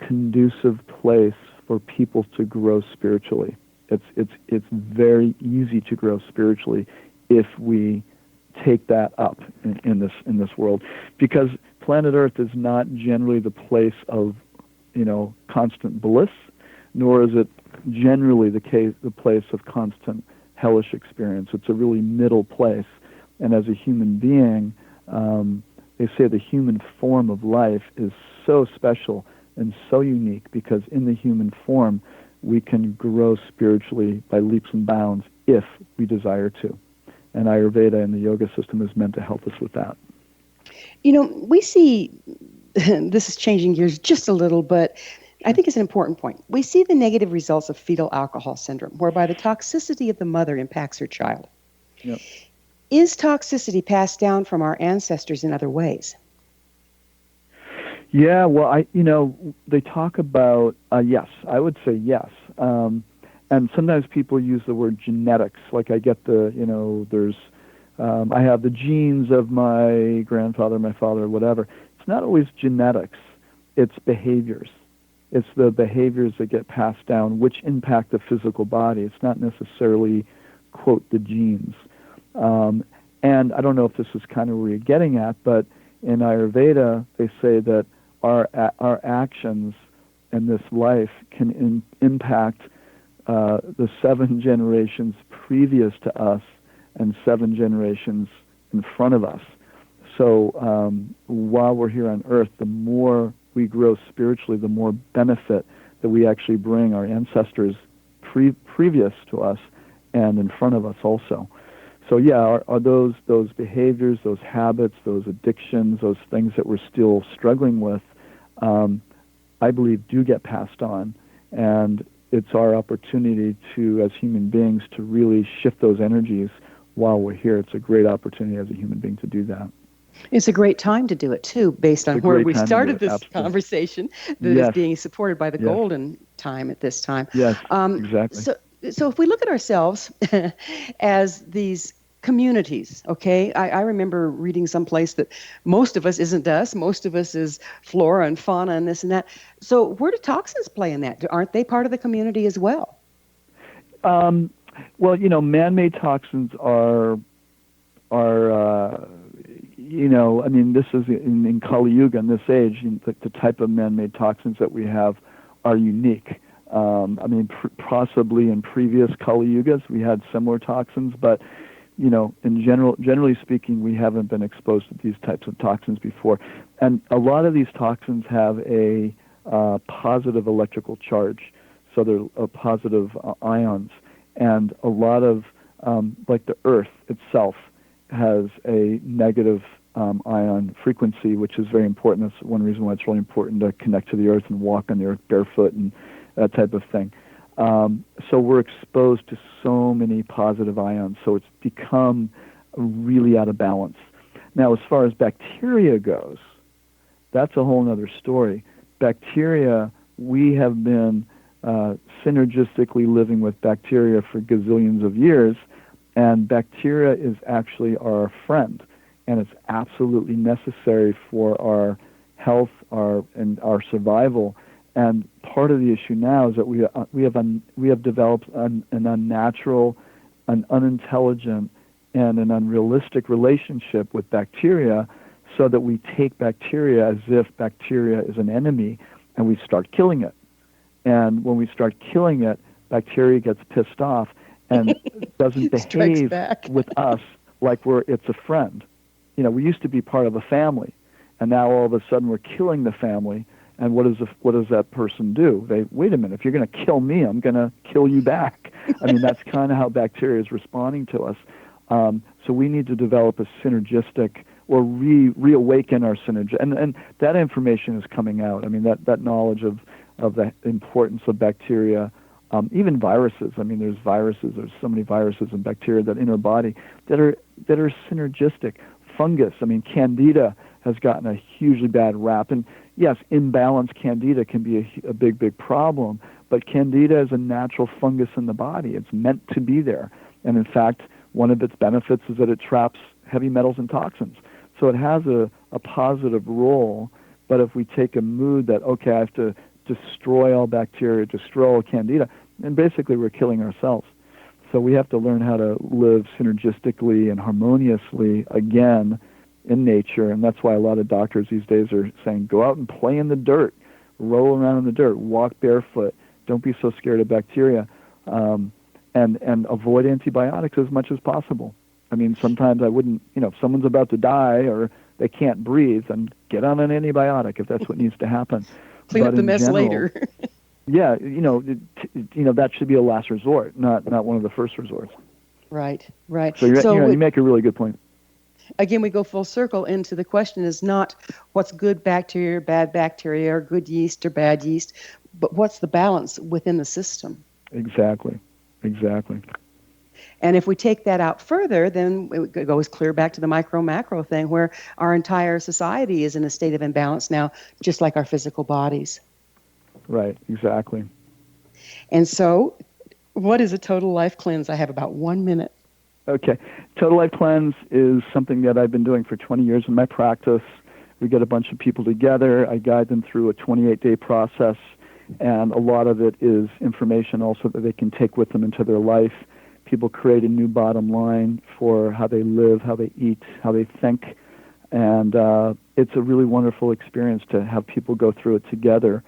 conducive place for people to grow spiritually. It's very easy to grow spiritually if we take that up in this world, because planet Earth is not generally the place of constant bliss, nor is it generally the place of constant hellish experience. It's a really middle place, and as a human being, they say the human form of life is so special and so unique because in the human form we can grow spiritually by leaps and bounds if we desire to. And Ayurveda and the yoga system is meant to help us with that. We see, this is changing gears just a little, but I think it's an important point. We see the negative results of fetal alcohol syndrome, whereby the toxicity of the mother impacts her child. Yep. Is toxicity passed down from our ancestors in other ways? Yeah, well, they talk about, yes, I would say yes. And sometimes people use the word genetics. Like I get there's, I have the genes of my grandfather, my father, whatever. It's not always genetics. It's behaviors. It's the behaviors that get passed down, which impact the physical body. It's not necessarily, quote, the genes. And I don't know if this is kind of where you're getting at, but in Ayurveda, they say that our actions in this life can impact the 7 generations previous to us and 7 generations in front of us. So while we're here on Earth, the more we grow spiritually, the more benefit that we actually bring our ancestors previous to us and in front of us also. So yeah, are those behaviors, those habits, those addictions, those things that we're still struggling with, I believe do get passed on, and it's our opportunity to, as human beings, to really shift those energies while we're here. It's a great opportunity as a human being to do that. It's a great time to do it, too, based on It's a where great we time to do started it. this Absolutely. conversation, that is Yes. being supported by the Yes. golden time at this time. Yes. Um, Exactly. so, so if we look at ourselves as these communities, okay, I remember reading someplace that most of us isn't us, most of us is flora and fauna and this and that. So where do toxins play in that? Aren't they part of the community as well? Well, man-made toxins are I mean, this is in Kali Yuga, in this age, the type of man-made toxins that we have are unique. I mean, possibly in previous Kali Yugas we had similar toxins, but generally speaking, we haven't been exposed to these types of toxins before. And a lot of these toxins have a positive electrical charge, so they're positive ions, and a lot of like the Earth itself has a negative ion frequency, which is very important. That's one reason why it's really important to connect to the Earth and walk on the Earth barefoot and that type of thing. So we're exposed to so many positive ions, so it's become really out of balance. Now, as far as bacteria goes, that's a whole other story. Bacteria, we have been synergistically living with bacteria for gazillions of years, and bacteria is actually our friend, and it's absolutely necessary for our health, and our survival. And part of the issue now is that we have developed an unnatural, an unintelligent, and an unrealistic relationship with bacteria, so that we take bacteria as if bacteria is an enemy, and we start killing it. And when we start killing it, bacteria gets pissed off and doesn't behave with us like it's a friend. We used to be part of a family, and now all of a sudden we're killing the family. And what does that person do? They, wait a minute, if you're going to kill me, I'm going to kill you back. I mean, that's kind of how bacteria is responding to us. So we need to develop a synergistic, or reawaken our synergy. And that information is coming out. I mean, that knowledge of the importance of bacteria, even viruses. I mean, there's so many viruses and bacteria that in our body that are synergistic. Fungus, I mean, Candida has gotten a hugely bad rap. And yes, imbalanced Candida can be a big, big problem, but Candida is a natural fungus in the body. It's meant to be there. And in fact, one of its benefits is that it traps heavy metals and toxins. So it has a positive role, but if we take a mood that, okay, I have to destroy all bacteria, destroy all Candida, then basically we're killing ourselves. So we have to learn how to live synergistically and harmoniously again in nature, and that's why a lot of doctors these days are saying, go out and play in the dirt, roll around in the dirt, walk barefoot, don't be so scared of bacteria, and avoid antibiotics as much as possible. I mean, sometimes I wouldn't, if someone's about to die or they can't breathe, then get on an antibiotic if that's what needs to happen. Clean up the mess later. Yeah, that should be a last resort, not one of the first resorts. Right. So you make a really good point. Again, we go full circle into the question is not what's good bacteria, bad bacteria, or good yeast or bad yeast, but what's the balance within the system. Exactly. And if we take that out further, then it goes clear back to the micro-macro thing, where our entire society is in a state of imbalance now, just like our physical bodies. Right, exactly. And so, what is a total life cleanse? I have about 1 minute. Okay. Total Life Cleanse is something that I've been doing for 20 years in my practice. We get a bunch of people together. I guide them through a 28-day process, and a lot of it is information also that they can take with them into their life. People create a new bottom line for how they live, how they eat, how they think, and it's a really wonderful experience to have people go through it together.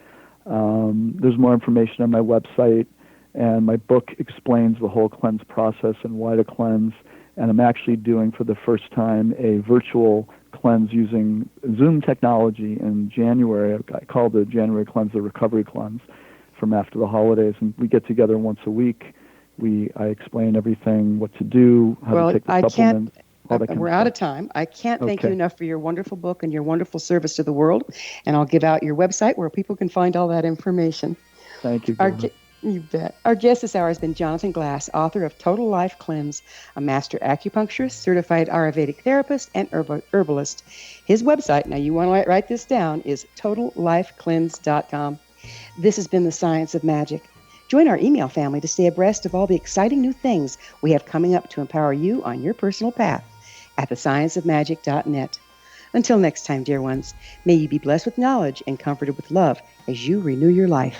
There's more information on my website, and my book explains the whole cleanse process and why to cleanse. And I'm actually doing for the first time a virtual cleanse using Zoom technology in January. I call the January cleanse the Recovery Cleanse from after the holidays. And we get together once a week. I explain everything, what to do, how to take the supplements. We're out of time. I can't thank you enough for your wonderful book and your wonderful service to the world. And I'll give out your website where people can find all that information. Thank you. You bet. Our guest this hour has been Jonathan Glass, author of Total Life Cleanse, a master acupuncturist, certified Ayurvedic therapist, and herbalist. His website, now you want to write this down, is totallifecleanse.com. This has been The Science of Magic. Join our email family to stay abreast of all the exciting new things we have coming up to empower you on your personal path at thescienceofmagic.net. Until next time, dear ones, may you be blessed with knowledge and comforted with love as you renew your life.